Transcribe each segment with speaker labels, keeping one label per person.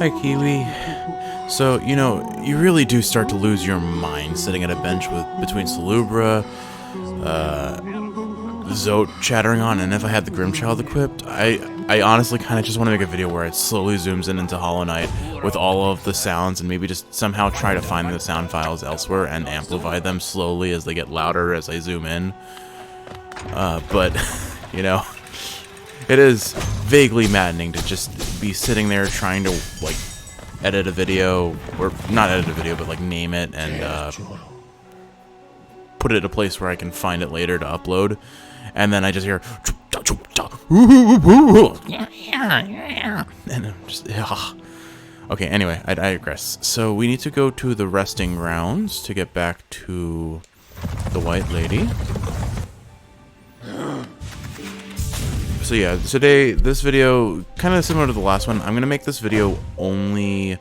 Speaker 1: Hi, Kiwi. So, you really do start to lose your mind sitting at a bench with between Salubra, Zote chattering on, and if I had the Grimchild equipped, I honestly kind of just want to make a video where it slowly zooms in into Hollow Knight with all of the sounds and maybe just somehow try to find the sound files elsewhere and amplify them slowly as they get louder as I zoom in. But, it is vaguely maddening to just be sitting there trying to, like, edit a video, or not edit a video, but, like, name it and, put it in a place where I can find it later to upload. And then I just hear, and I'm just, ugh. Okay, anyway, I digress. So we need to go to the resting grounds to get back to the White Lady. So yeah, today, this video, kind of similar to the last one, I'm going to make this video only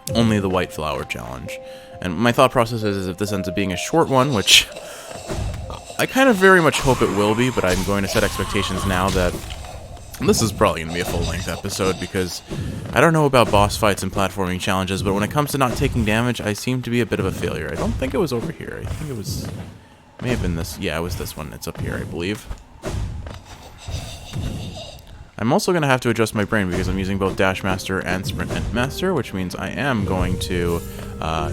Speaker 1: the White Flower Challenge. And my thought process is if this ends up being a short one, which I kind of very much hope it will be, but I'm going to set expectations now that this is probably going to be a full-length episode, because I don't know about boss fights and platforming challenges, but when it comes to not taking damage, I seem to be a bit of a failure. I don't think it was over here. I think it was, may have been this. Yeah, it was this one. It's up here, I believe. I'm also going to have to adjust my brain because I'm using both Dash Master and Sprint Master, which means I am going to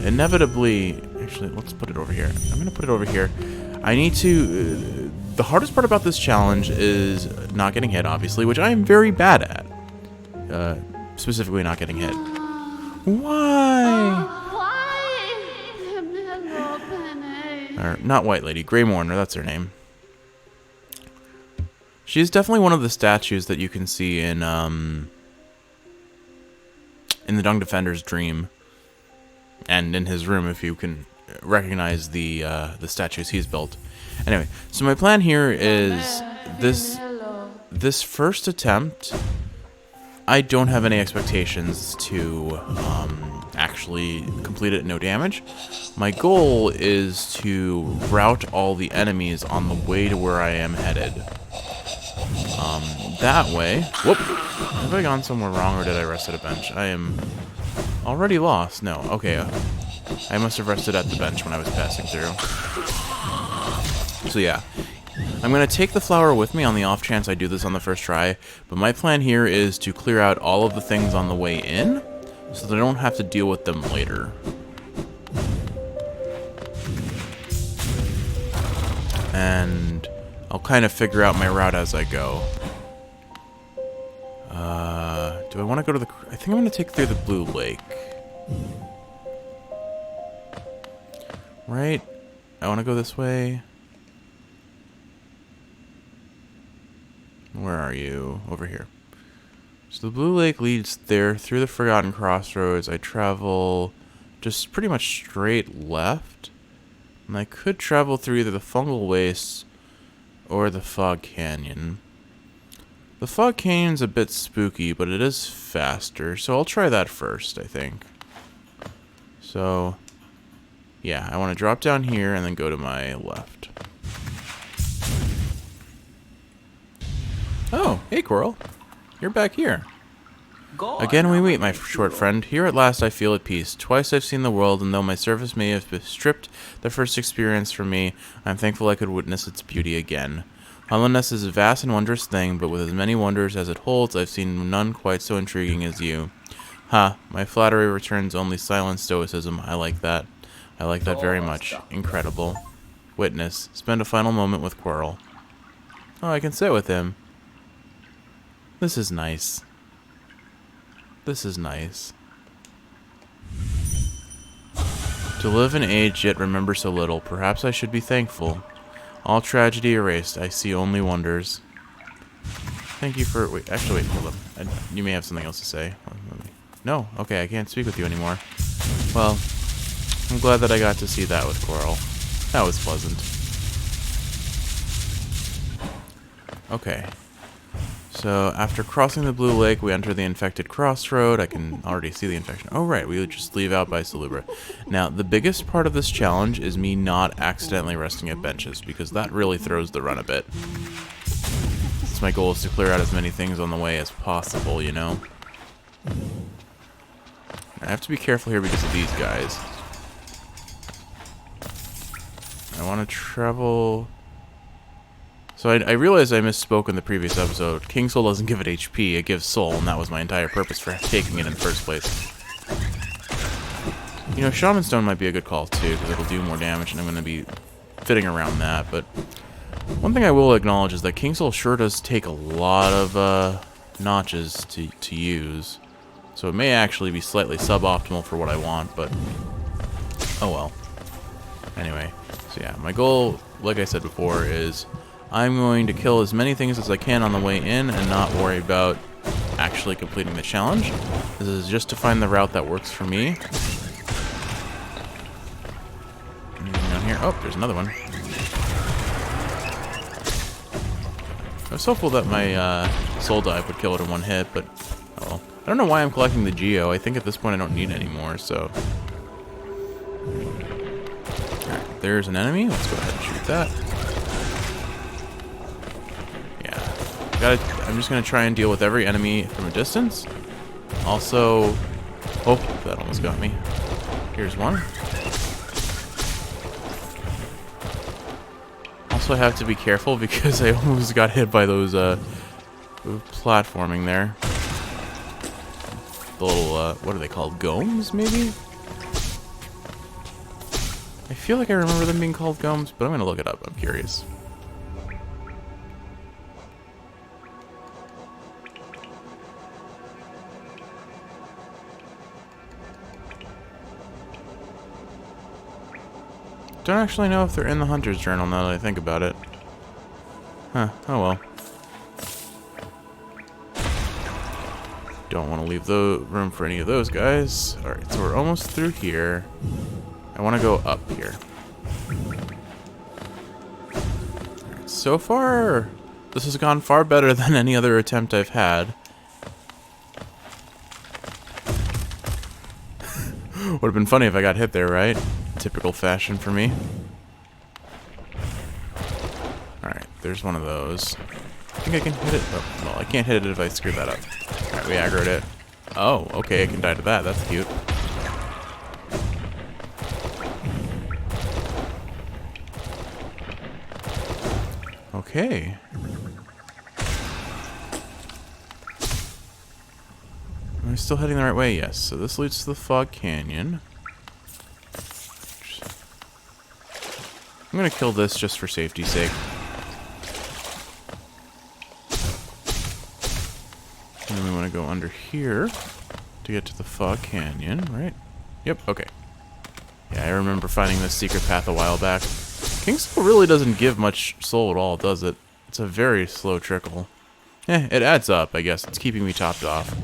Speaker 1: inevitably... Actually, let's put it over here. I'm going to put it over here. I need to... the hardest part about this challenge is not getting hit, obviously, which I am very bad at. Specifically not getting hit. Why? Or, not White Lady, Grey Mourner, that's her name. She's definitely one of the statues that you can see in the Dung Defender's dream, and in his room if you can recognize the statues he's built. Anyway, so my plan here is this first attempt. I don't have any expectations to actually complete it no damage. My goal is to rout all the enemies on the way to where I am headed. That way... Whoop! Have I gone somewhere wrong, or did I rest at a bench? I am already lost. No, okay. I must have rested at the bench when I was passing through. So yeah. I'm going to take the flower with me on the off chance I do this on the first try, but my plan here is to clear out all of the things on the way in, so that I don't have to deal with them later. And I'll kind of figure out my route as I go. Do I want to go to the... I think I'm going to take through the Blue Lake. Right? I want to go this way. Where are you? Over here. So the Blue Lake leads there through the Forgotten Crossroads. I travel just pretty much straight left. And I could travel through either the Fungal Wastes or the Fog Canyon. The Fog Canyon's a bit spooky, but it is faster, so I'll try that first, I think. So, yeah, I want to drop down here and then go to my left. Oh, hey Coral. You're back here. Again we meet, my short friend. Here at last I feel at peace. Twice I've seen the world, and though my surface may have stripped the first experience from me, I'm thankful I could witness its beauty again. Hollowness is a vast and wondrous thing, but with as many wonders as it holds, I've seen none quite so intriguing as you. Ha, my flattery returns only silent stoicism. I like that. I like that very much. Incredible. Witness. Spend a final moment with Quirrell. Oh, I can sit with him. This is nice. This is nice. To live and age, yet remember so little. Perhaps I should be thankful. All tragedy erased. I see only wonders. Thank you for... Wait, actually, wait, hold up. You may have something else to say. No? Okay, I can't speak with you anymore. Well, I'm glad that I got to see that with Quirrell. That was pleasant. Okay. So, after crossing the Blue Lake, we enter the infected crossroad. I can already see the infection. Oh, right, we would just leave out by Salubra. Now, the biggest part of this challenge is me not accidentally resting at benches, because that really throws the run a bit. So my goal is to clear out as many things on the way as possible, you know? I have to be careful here because of these guys. I want to travel... So I realized I misspoke in the previous episode. King Soul doesn't give it HP, it gives soul, and that was my entire purpose for taking it in the first place. You know, Shaman Stone might be a good call too, because it'll do more damage, and I'm going to be fitting around that. But one thing I will acknowledge is that King Soul sure does take a lot of notches to use. So it may actually be slightly suboptimal for what I want, but oh well. Anyway, so yeah, my goal, like I said before, is I'm going to kill as many things as I can on the way in and not worry about actually completing the challenge. This is just to find the route that works for me. Anything down here? Oh, there's another one. I was hopeful that my soul dive would kill it in one hit, but oh well. I don't know why I'm collecting the Geo. I think at this point I don't need any more, so... Alright, there's an enemy. Let's go ahead and shoot that. Yeah. I'm just going to try and deal with every enemy from a distance. Also... Oh, that almost got me. Here's one. Also, I have to be careful because I almost got hit by those platforming there. The little, what are they called? Golems, maybe? I feel like I remember them being called golems, but I'm gonna look it up. I'm curious. Don't actually know if they're in the Hunter's Journal now that I think about it. Huh, oh well. Don't want to leave the room for any of those guys. Alright, so we're almost through here. I want to go up here. Alright, so far, this has gone far better than any other attempt I've had. Would have been funny if I got hit there, right? Typical fashion for me. Alright, there's one of those. I think I can hit it. Oh, well, I can't hit it if I screw that up. Alright, we aggroed it. Oh, okay, I can die to that. That's cute. Okay. Am I still heading the right way? Yes. So this leads to the Fog Canyon. I'm gonna kill this just for safety's sake. And then we want to go under here to get to the Fog Canyon, right? Yep, okay. Yeah, I remember finding this secret path a while back. King Soul really doesn't give much soul at all, does it? It's a very slow trickle. It adds up, I guess. It's keeping me topped off.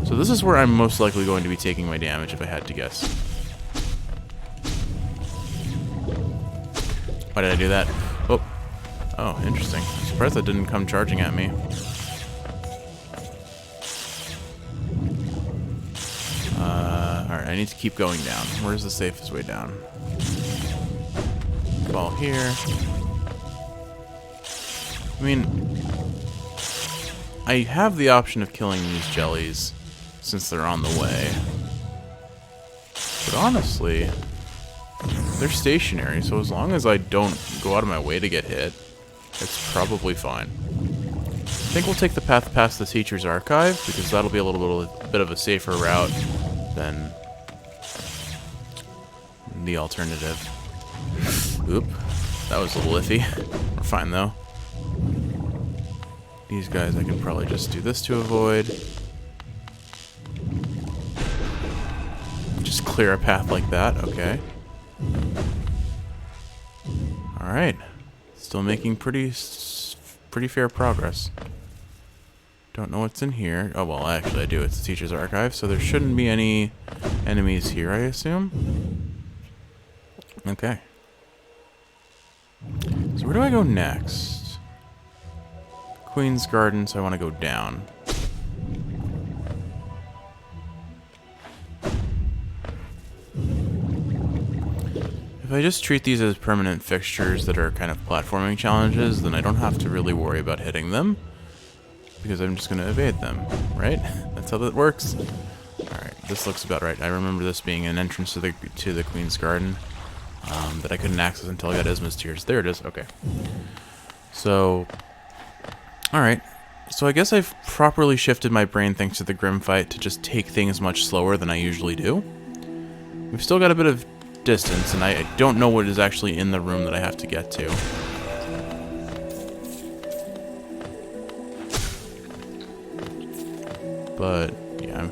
Speaker 1: So this is where I'm most likely going to be taking my damage if I had to guess. Why did I do that? Oh. Oh, interesting. I'm surprised that didn't come charging at me. Alright, I need to keep going down. Where's the safest way down? Ball here. I mean, I have the option of killing these jellies since they're on the way. But honestly, they're stationary, so as long as I don't go out of my way to get hit, it's probably fine. I think we'll take the path past the Teacher's Archive, because that'll be a little bit of a safer route than the alternative. Oop, that was a little iffy. We're fine though. These guys I can probably just do this to avoid. Just clear a path like that, okay. Alright. Still making pretty fair progress. Don't know what's in here. Oh, well, actually I do. It's the Teacher's Archive, so there shouldn't be any enemies here, I assume. Okay. So where do I go next? Queen's Garden, so I want to go down. If I just treat these as permanent fixtures that are kind of platforming challenges, then I don't have to really worry about hitting them, because I'm just going to evade them, right? That's how that works. this looks about right. I remember this being an entrance to the Queen's Garden that I couldn't access until I got Isma's Tears. There it is. Okay. So, alright. So I guess I've properly shifted my brain thanks to the Grim fight to just take things much slower than I usually do. We've still got a bit of distance, and I don't know what is actually in the room that I have to get to. But, yeah.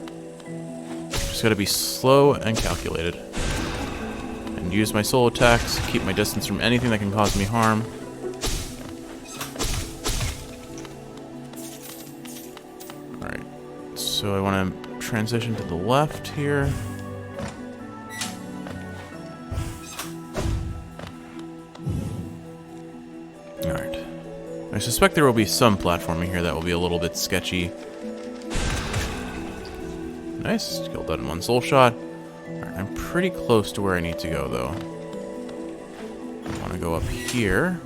Speaker 1: Just gotta be slow and calculated. And use my soul attacks, keep my distance from anything that can cause me harm. Alright. So I want to transition to the left here. Alright. I suspect there will be some platforming here that will be a little bit sketchy. Nice. Killed that in one soul shot. Alright, I'm pretty close to where I need to go, though. I want to go up here.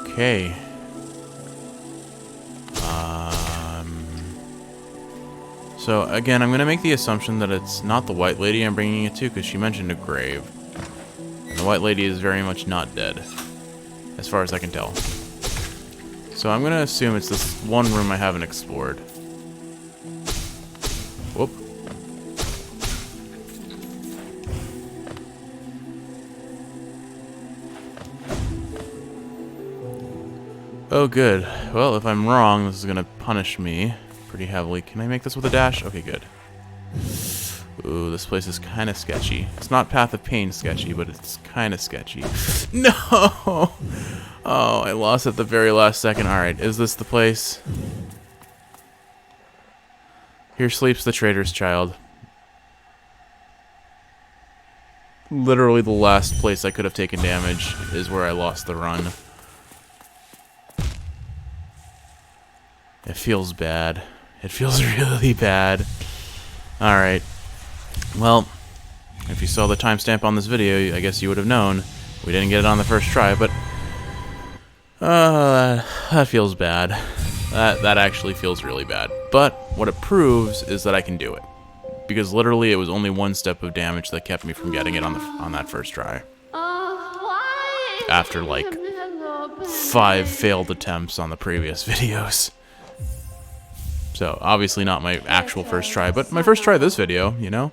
Speaker 1: Okay. So, again, I'm going to make the assumption that it's not the White Lady I'm bringing it to, because she mentioned a grave. And the White Lady is very much not dead, as far as I can tell. So I'm going to assume it's this one room I haven't explored. Whoop. Oh, good. Well, if I'm wrong, this is going to punish me pretty heavily. Can I make this with a dash? Okay, good. Ooh, this place is kind of sketchy. It's not Path of Pain sketchy, but it's kind of sketchy. No! Oh, I lost at the very last second. Alright, is this the place? Here sleeps the traitor's child. Literally the last place I could have taken damage is where I lost the run. It feels bad. It feels really bad. Alright. Well, if you saw the timestamp on this video, I guess you would have known. We didn't get it on the first try, but... that feels bad. That actually feels really bad. But what it proves is that I can do it. Because literally it was only one step of damage that kept me from getting it on that first try. After like 5 failed attempts on the previous videos. So obviously not my actual first try, but my first try of this video, you know?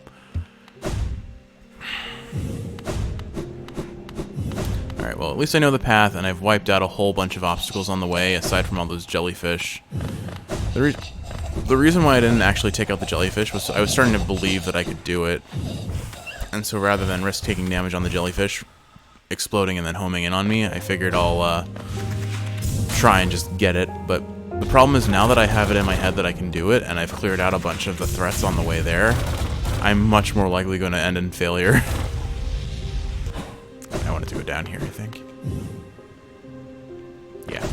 Speaker 1: Alright, well at least I know the path, and I've wiped out a whole bunch of obstacles on the way, aside from all those jellyfish. The reason why I didn't actually take out the jellyfish was I was starting to believe that I could do it. And so rather than risk taking damage on the jellyfish exploding and then homing in on me, I figured I'll try and just get it. But the problem is now that I have it in my head that I can do it, and I've cleared out a bunch of the threats on the way there, I'm much more likely going to end in failure. I wanted to go down here, I think. Yeah.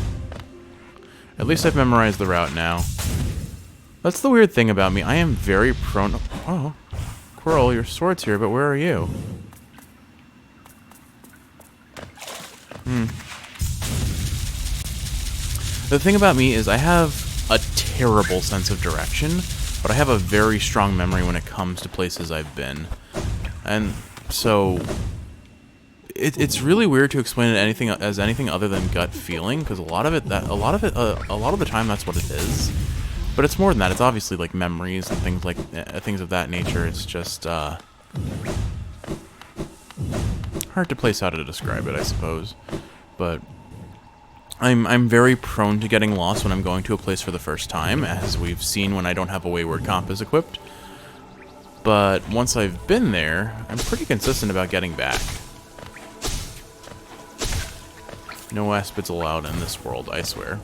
Speaker 1: At least I've memorized the route now. That's the weird thing about me. I am very prone... Oh, Quirrell, your sword's here, but where are you? The thing about me is I have a terrible sense of direction, but I have a very strong memory when it comes to places I've been. And so... It's really weird to explain it as anything other than gut feeling, because a lot of the time that's what it is. But it's more than that. It's obviously like memories and things of that nature. It's just hard to place how to describe it, I suppose. But I'm very prone to getting lost when I'm going to a place for the first time, as we've seen when I don't have a Wayward Compass equipped. But once I've been there, I'm pretty consistent about getting back. No aspids allowed in this world, I swear.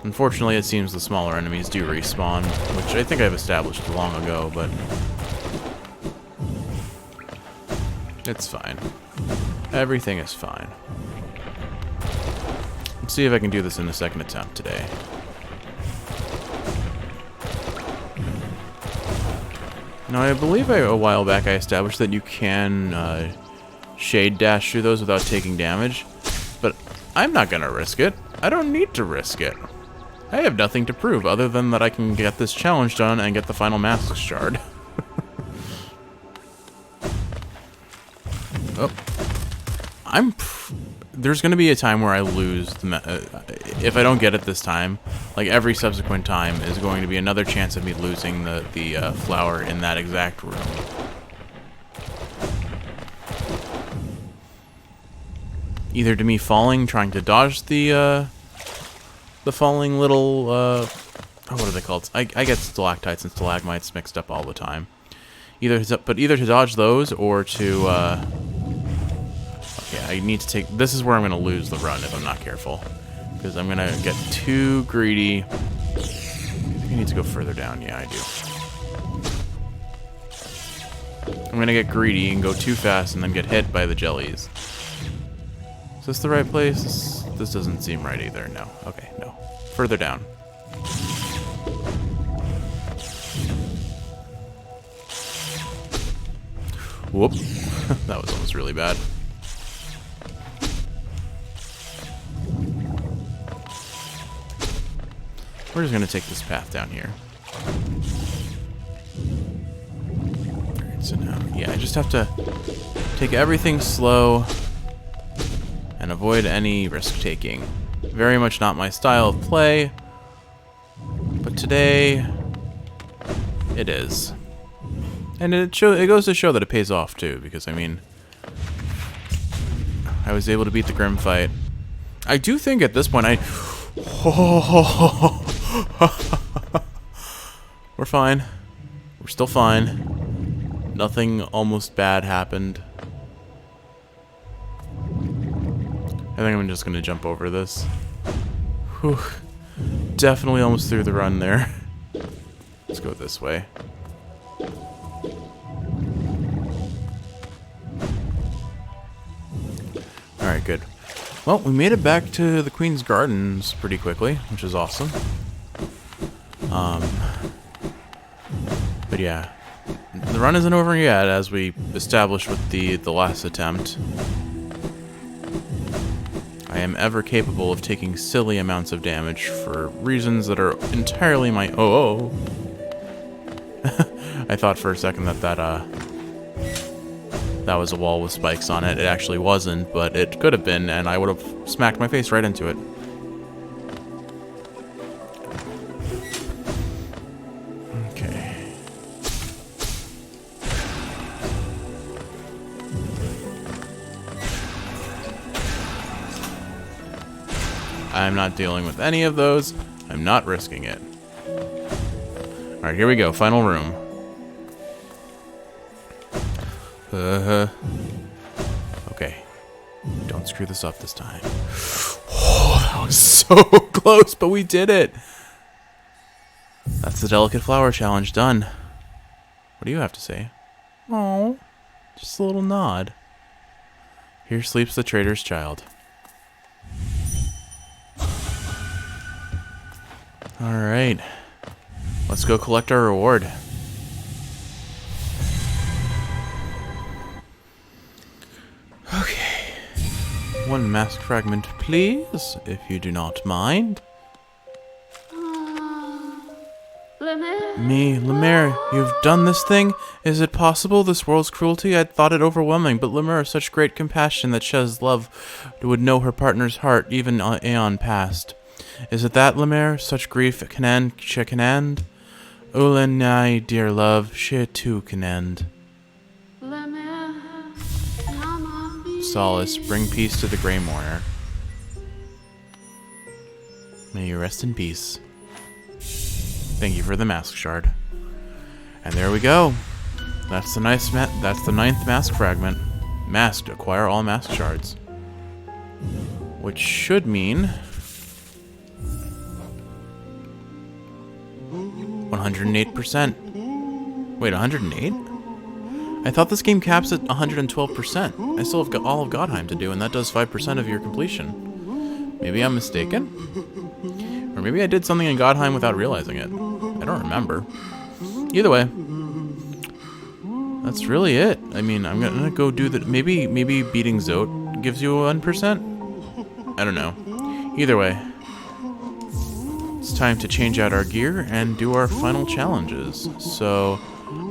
Speaker 1: Unfortunately, it seems the smaller enemies do respawn, which I think I've established long ago, but... it's fine. Everything is fine. Let's see if I can do this in the second attempt today. Now, I believe a while back I established that you can shade dash through those without taking damage, but I'm not gonna risk it. I don't need to risk it. I have nothing to prove other than that I can get this challenge done and get the final mask shard. Oh. There's going to be a time where I lose if I don't get it this time. Like every subsequent time is going to be another chance of me losing the flower in that exact room. Either to me falling, trying to dodge the falling little what are they called? I get stalactites and stalagmites mixed up all the time. Either to dodge those or to okay, I need to take. This is where I'm going to lose the run if I'm not careful, because I'm going to get too greedy. I think I need to go further down. Yeah, I do. I'm going to get greedy and go too fast and then get hit by the jellies. Is this the right place? This doesn't seem right either. No. Okay, no. Further down. Whoop. That was almost really bad. We're just going to take this path down here. Alright, so now, yeah, I just have to take everything slow and avoid any risk-taking. Very much not my style of play, but today it is. And it goes to show that it pays off too, because I mean, I was able to beat the Grim fight. I do think at this point we're fine. We're still fine. Nothing almost bad happened. I think I'm just gonna jump over this. Whew. Definitely almost through the run there. Let's go this way. Alright, good. Well, we made it back to the Queen's Gardens pretty quickly, which is awesome. But yeah. The run isn't over yet, as we established with the last attempt. I am ever capable of taking silly amounts of damage for reasons that are entirely my... Oh. I thought for a second that was a wall with spikes on it. It actually wasn't, but it could have been, and I would have smacked my face right into it. Okay. I'm not dealing with any of those. I'm not risking it. Alright, here we go. Final room. Okay. Don't screw this up this time. Oh, that was so close, but we did it. That's the Delicate Flower Challenge done. What do you have to say? Oh, just a little nod. Here sleeps the traitor's child. Alright. Let's go collect our reward. Okay. One mask fragment, please, if you do not mind. Me, Lemaire, you've done this thing? Is it possible, this world's cruelty? I'd thought it overwhelming, but Lemaire, such great compassion that sheds love, would know her partner's heart, even aeon past. Is it that, Lemaire? Such grief can end, she can end? Ulenai, dear love, she too can end. Solace, bring peace to the Grey Mourner. May you rest in peace. Thank you for the mask shard. And there we go. That's the that's the 9th mask fragment. Masked, acquire all mask shards. Which should mean 108%. Wait, 108? I thought this game caps at 112%. I still have got all of Godheim to do, and that does 5% of your completion. Maybe I'm mistaken? Or maybe I did something in Godheim without realizing it. I don't remember. Either way, that's really it. I mean, I'm gonna go do the... Maybe beating Zote gives you 1%? I don't know. Either way, it's time to change out our gear and do our final challenges. So,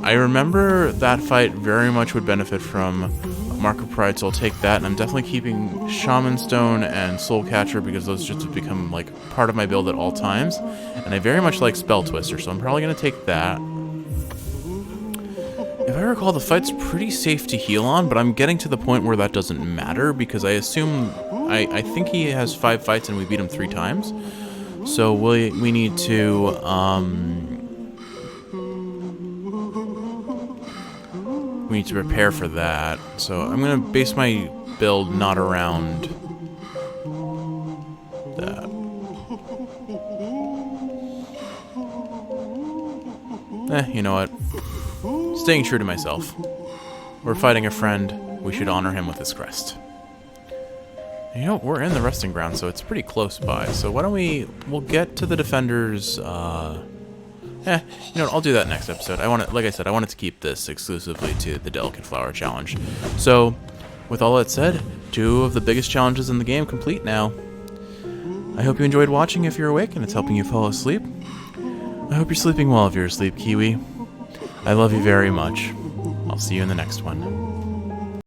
Speaker 1: I remember that fight very much would benefit from Mark of Pride, so I'll take that, and I'm definitely keeping Shaman Stone and Soul Catcher because those just have become like part of my build at all times, and I very much like Spell Twister, so I'm probably going to take that. If I recall, the fight's pretty safe to heal on, but I'm getting to the point where that doesn't matter because I assume, I think he has 5 fights and we beat him 3 times, so we need to, we need to prepare for that, so I'm going to base my build not around that. You know what? Staying true to myself. We're fighting a friend, we should honor him with his crest. You know, we're in the resting ground, so it's pretty close by, so why don't we'll get to the defenders, you know what, I'll do that next episode. Like I said, I wanted to keep this exclusively to the Delicate Flower Challenge. So, with all that said, 2 of the biggest challenges in the game complete now. I hope you enjoyed watching if you're awake and it's helping you fall asleep. I hope you're sleeping well if you're asleep, Kiwi. I love you very much. I'll see you in the next one.